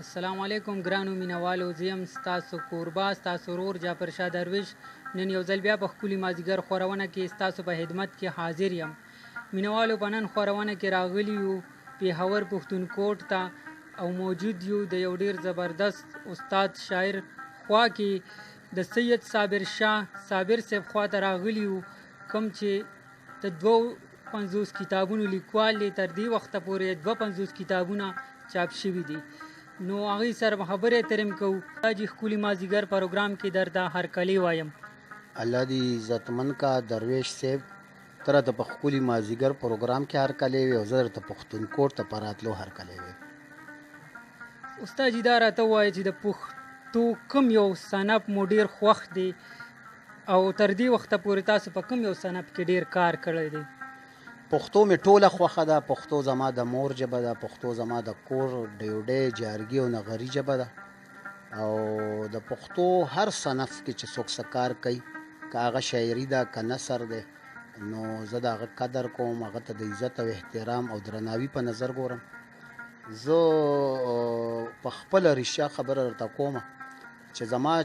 السلام علیکم ګرانو مینوالو، زه یم ستاسو کوربه ستاسو ورور جعفر شاه درویش. نن یو ځل بیا په ښکلي مازدیګر خپرونه کې ستاسو په خدمت کې حاضر یم. مینوالو، په نن خپرونه کې راغلي یو پیښور پښتونکوټ ته او موجود یو د یو ډیر زبردست استاد شاعر خوا کې د سید صابر شاه صابر صاحب خوا ته راغلي یو، کوم چې د 52 کتابونو لیکوال دی. تر دې وخته پورې 52 کتابونه چاپ شوي دي. نو هغې سره خبرې اترې کوو. دا چې ښکلي مازدیګر پروګرام کې درته هرکلی وایم. الله دې عزتمن کا درویش صاحب، ته راته په ښکلي مازدیګر پروګرام کې هرکلی وي او زه درته پښتونکوټ ته په راتلو هرکلی وي. استاد جي دا راته ووایه چې د پښتو کوم یو صنف مو ډېر خوښ دی او تر دې وخته پورې تاسو په کوم یو صنف کې ډېر کار کړی دی؟ پښتو مې ټوله خوښه ده. پښتو زما د مور ژبه ده، پښتو زما د کور ډیوډۍ جارګي او نغري ژبه ده. او د پښتو هر صنف کې چې څوک څه کار کوي، که هغه شاعري ده که نثر دی، نو زه د هغه قدر کوم، هغه ته د عزت او احترام او درناوي په نظر ګورم. زه په خپله رښتیا خبره درته کومه چې زما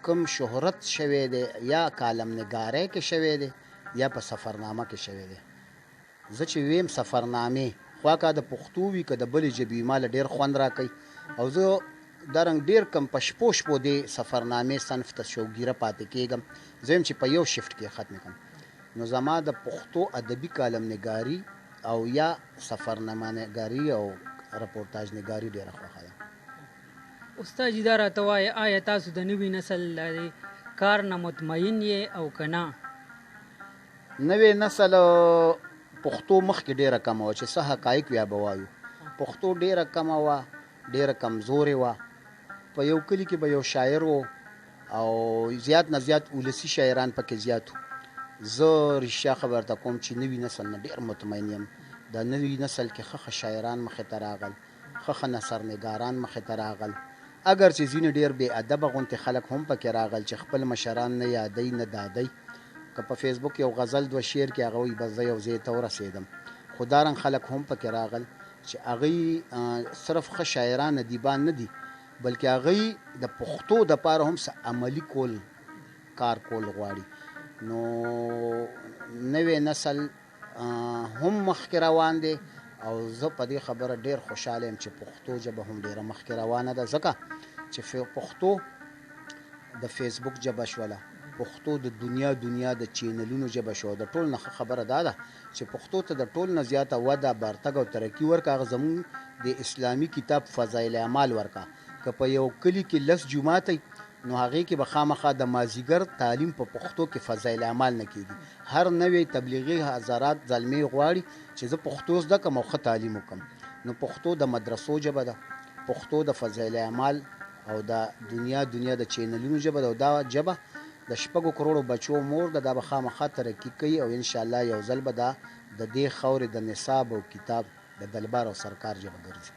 کوم شهرت شوی دی یا کالم نګارۍ کې شوی دی یا په سفرنامه کې شوی دی. زه چې ویم سفرنامې خوا که د پښتو وي که د بلې ژبې وي، ماله ډېر خوند راکوي او زه دا رنګ ډېر کم په شپو شپو دې سفرنامې صنف ته شوګیره پاتې کېږم. زه یم چې په یو شفټ کې ختم کړم. نو زما د پښتو ادبي کالم نګاري او یا سفرنامه نګاري او رپورتاج نګاري ډېره خوښه ده. استاد جي دا راته وایه، آیا تاسو د نوي نسل د کار نه مطمئن یې او که نه؟ نوی نسل پښتو مخکې ډېره کمه وه، چې څه حقایق بیا به وایو. پښتو ډېره کمه وه، ډېره کمزورې وه. په یو کلي کې به یو شاعر و او زیات نه زیات ولسي شاعران پکې زیات وو. زه رښتیا خبر ته کوم چې نوي نسل نه ډېر مطمئن یم. د نوي نسل کې ښه شاعران مخې ته راغل، ښه نثرنګاران مخې ته راغل. اگر چې ځینې ډېر بې ادبه غوندې خلک هم پکې راغل چې خپل مشران نه یادوي نه دادی. که په فیسبوک یو غزل دوه شعر کې هغه وایي بس زه یو ځای ته ورسېدم. خو دارنګ خلک هم پکې راغل چې هغوی صرف ښه شاعران ادیبان نه دي، بلکې هغوی د پښتو دپاره هم څه عملي کول کار کول غواړي. نو نوی نسل هم مخکې روان دی او زه په دې خبره ډېر خوشحاله یم چې پښتو ژبه هم ډېره مخکې روانه ده، ځکه چې پښتو د فیسبوک ژبه شوله، پښتو د دنیا د چینلونو ژبه شو. د ټول نه خبره دا ده چې پښتو ته د ټول نه زیاته وده پرتګ او ترقي ورکړه. هغه زموږ د اسلامي کتاب فضایل اعمال ورکړه. که په یو کلي کې 10 جومات وي، نو هغې کې به خامخا د مازدیګر تعلیم په پښتو کې فضایل اعمال نه کېږي. هر نوی تبلیغي حضرات زلمې غواړي چې زه پښتو زده کړم او ښه تعلیم وکړم. نو پښتو د مدرسو ژبه ده، پښتو د فضایل اعمال او د دنیا د چینلونو ژبه ده. او دا ژبه د 6 کروڑو بچو مور ده. دا به خامخا ترقي کوي او انشاءالله یو ځل به دا د دې خاورې د نصاب او کتاب د دلبر او سرکار ژبه ګرځي.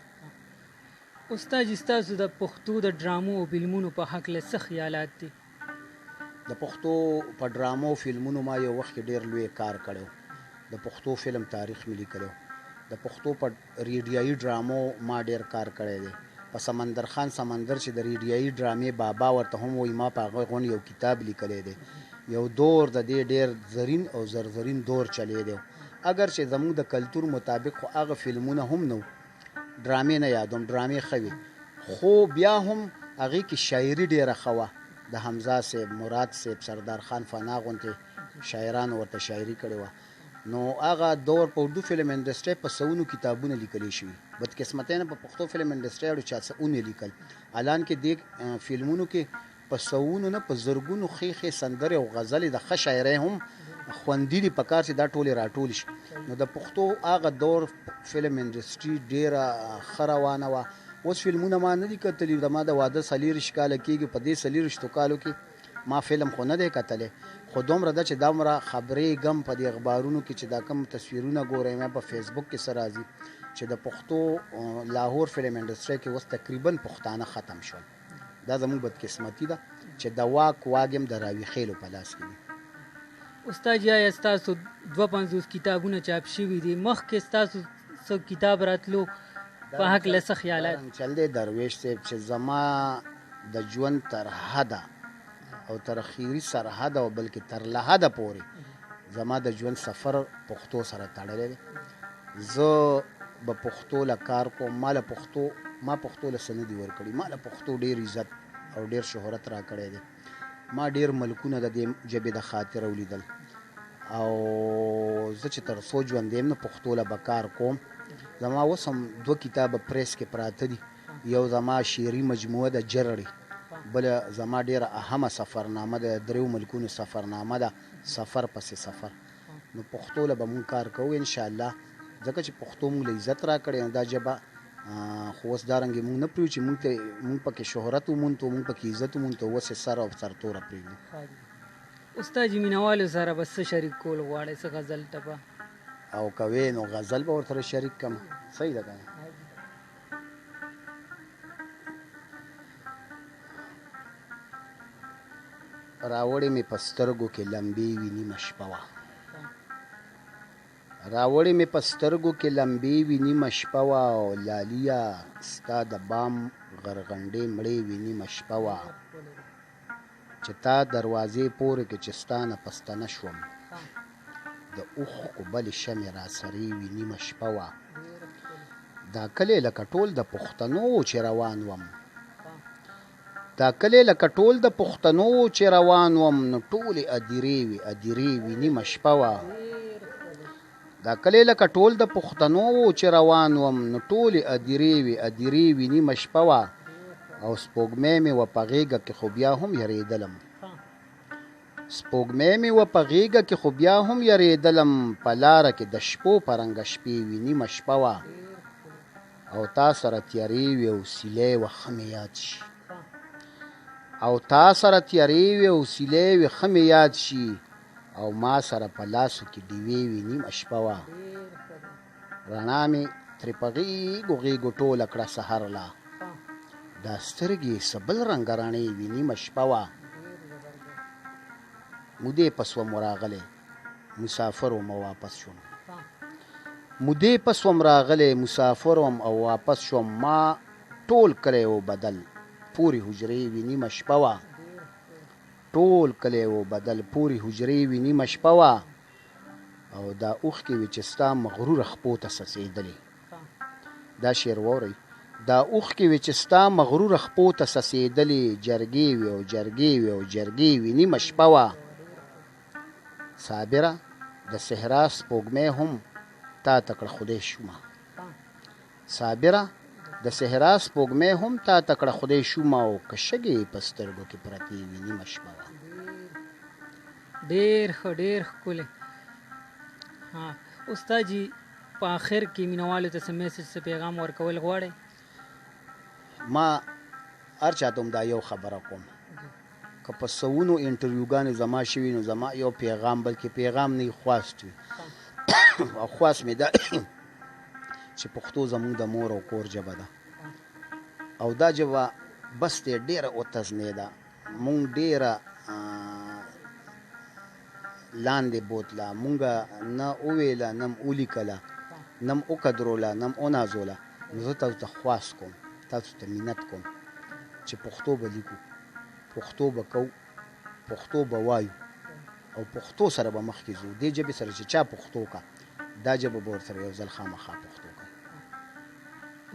استاد جي ستاسو د پښتو د ډرامو او فلمونو په هکله څه خیالات دي؟ د پښتو په ډرامو او فلمونو ما یو وخت ډېر لوی کار کړی. د پښتو فلم تاریخ مې لیکلی. د پښتو په ریډیایي ډرامو ما ډېر کار کړی دی. په سمندر خان سمندر چې د ریډیایي ډرامې بابا ورته هم وایي، ما په هغه غوندې یو کتاب لیکلی دی. یو دور د دې ډېر زرین او زرزرین دور چلی دی. اگر چې زموږ د کلتور مطابق خو هغه فلمونه هم نه و، ډرامې نه یادوم، ډرامې ښه وي، خو بیا هم هغې کې شاعري ډېره ښه وه. د حمزه صاحب، مراد صاحب، سردار خان فنا غوندې شاعرانو ورته شاعري کړې وه. نو هغه دور په اردو فلم انډسټرۍ په سونو کتابونه لیکلی شوي. بدقسمتۍ نه په پښتو فلم انډسټرۍ اړو چا څه ونه لیکل. الان کې دې فلمونو کې په سوونو نه په زرګونو ښې سندرې او غزلې د ښه شاعرۍ هم خوندي دي په کار چې دا ټولې راټولې شي نو د پښتو هغه دور فلم انډسټري ډېره ښه روانه وه اوس فلمونه ما نه دي کتلي د ما د واده 40 کاله کېږي په دې 40 کالو کې ما فلم خو نه دی کتلی خو دومره ده چې دومره خبرېږم په دې اخبارونو کې چې دا کوم تصویرونه ګورم یا په فیسبوک کې څه راځي چې د پښتو لاهور فلم انډسټري کې اوس تقریبا پښتانه ختم شول دا زموږ بدقسمتي ده چې د واک واګم د راویخېلو په لاس کې دي استاد یا ستاسو 52 کتابونه چاپ شوي دي مخکې ستاسو څه کتاب راتلو په هکله څه خیالات چل دی درویش صاحب چې زما د ژوند تر حده او تر اخیری سرحد او بلکې تر لحده پورې زما د ژوند سفر پښتو سره تړلی دی زه به پښتو له کار کوم ما پښتو له څه نه دي ورکړي ما له پښتو ډېر عزت او ډېر شهرت راکړی دی ما ډېر ملکونه د دې ژبې د خاطره ولیدل او زه چې تر څو ژوندی یم نو پښتو له به کار کوم زما اوس هم 2 کتابه پریس کې پراته دي یو زما شعري مجموعه د جرړې بله زما ډېره اهمه سفرنامه د 3 ملکونو سفرنامه ده سفر پسې سفر نو پښتو له به مونږ کار کوو انشاءالله ځکه چې پښتو مونږ له عزت راکړې نو دا ژبه خو اوس دارنګې مونږ نه پرېږدو چې مونږ پکې شهرت وموندو مونږ پکې عزت وموندو اوس یې سر او سرتوره پرېږدو استاد جي مینوالو سره به څه شریک کول غواړئ څه غزل ټپه او کوې نو غزل به ورسره شریک کړم صحیح ده که نه راوړې مې په سترګو کې لمبې وي نیمه شپه وه راوړې مې په سترګو کې لمبې وي نیمه شپه وه او لاليه ستا د بام غرغنډې مړې وي نیمه شپه وه چې تا دروازې پورې کې چې ستا نه پستنه شوم د اوښکو بلې شمې را سرې وي نیمه شپه وه دا کلی لکه ټول د پښتنو چې روان وم دا کلی لکه ټول د پښتنو چې روان وم نو ټولې ادیرې وي نیمه شپه وه دا کلی لکه ټول د پښتنو چې روان وم نو ټولې ادیرې وي نیمه شپه وه او سپوږمۍ مې وه په غېږه کې خو بیا هم یریدلم سپوږمۍ مې وه په غېږه کې خو بیا هم یریدلم په لاره کې د شپو په رنګه شپې وي نیمه شپه وه او تا سره تیارې وي او سیلۍ وه ښه مې یاد شي او تا سره تیارې وي او سیلۍ وي ښه مې یاد شي او ما سره په لاسو کې ډیوې وي نیمه شپه وه رڼا مې ترې په غېږو غېږو ټوله کړه سحر لا دا سترګې څه بل رنګه رڼې وي نیمه شپه وه مودې پس وم راغلی مسافر وم او واپس شوم مودې پس وم راغلی مسافر وم او واپس شوم ما ټول کلی و بدل پورې حجرې وي نیمه شپه وه ټول کلی و بدل پورې حجرې وي نیمه شپه وه او دا اوښکې وي چې ستا مغروره خپو ته څڅېدلې دا شعر واورئ دا اوښکې وي چې ستا مغروره خپو ته څڅېدلې جرګې وي او جرګې وي او جرګې وي نیمه شپه وه صابره د صحرا سپوږمۍ هم تا ته کړه خدای شومه صابره د صحرا سپوږمۍ هم تا ته کړه خدای شومه او که شګې په سترګو کې پرتې وي نیمه شپه وه ډېر ښه ډېر ښکلی استاد جي په آخر کې مینوالو ته څه میسج څه پیغام ورکول غواړئ ما هر چاته هم دا یو خبره کوم که په سوونو انټرویوګانې زما شوي نو زما یو پیغام بلکې پیغام نه خواست وي او خواست مې دا چې پښتو زموږ د مور او کور ژبه ده او دا ژبه بس دی ډېره وتزنېده مونږ ډېره لاندې بوتله مونږ نه وویله نه م ولیکله نه م وقدروله نه م ونازوله نو زه تاسو ته خواست کوم تاسو ته منت کوم چې پښتو به لیکو پښتو به کوو پښتو به وایو او پښتو سره به مخکې ځو دې ژبې سره چې چا پښتو کا دا ژبه به ورسره یو ځل خامخا پښتو کا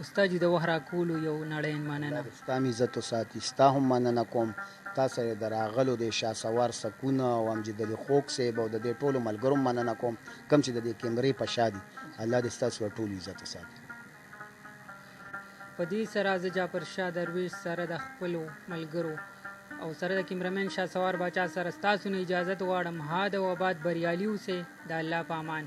استاد جي د وخت راکولو یو نړۍ مننه ستا مې عزت وساتي ستا هم مننه کوم تا سره د راغلو د شاسوار سکونه او امجد علي خوږ صاحب او د دې ټولو ملګرو مننه کوم کوم چې د دې کیمرې په شا دي الله دې ستاسو ټول عزت وساتي په دې سره زه جعفر شاه درویش سره د خپلو ملګرو او سره د کیمرمین شاه سوار باچا سره ستاسو نه اجازت غواړم. ها د وباد بریالي اوسئ. د الله په امان.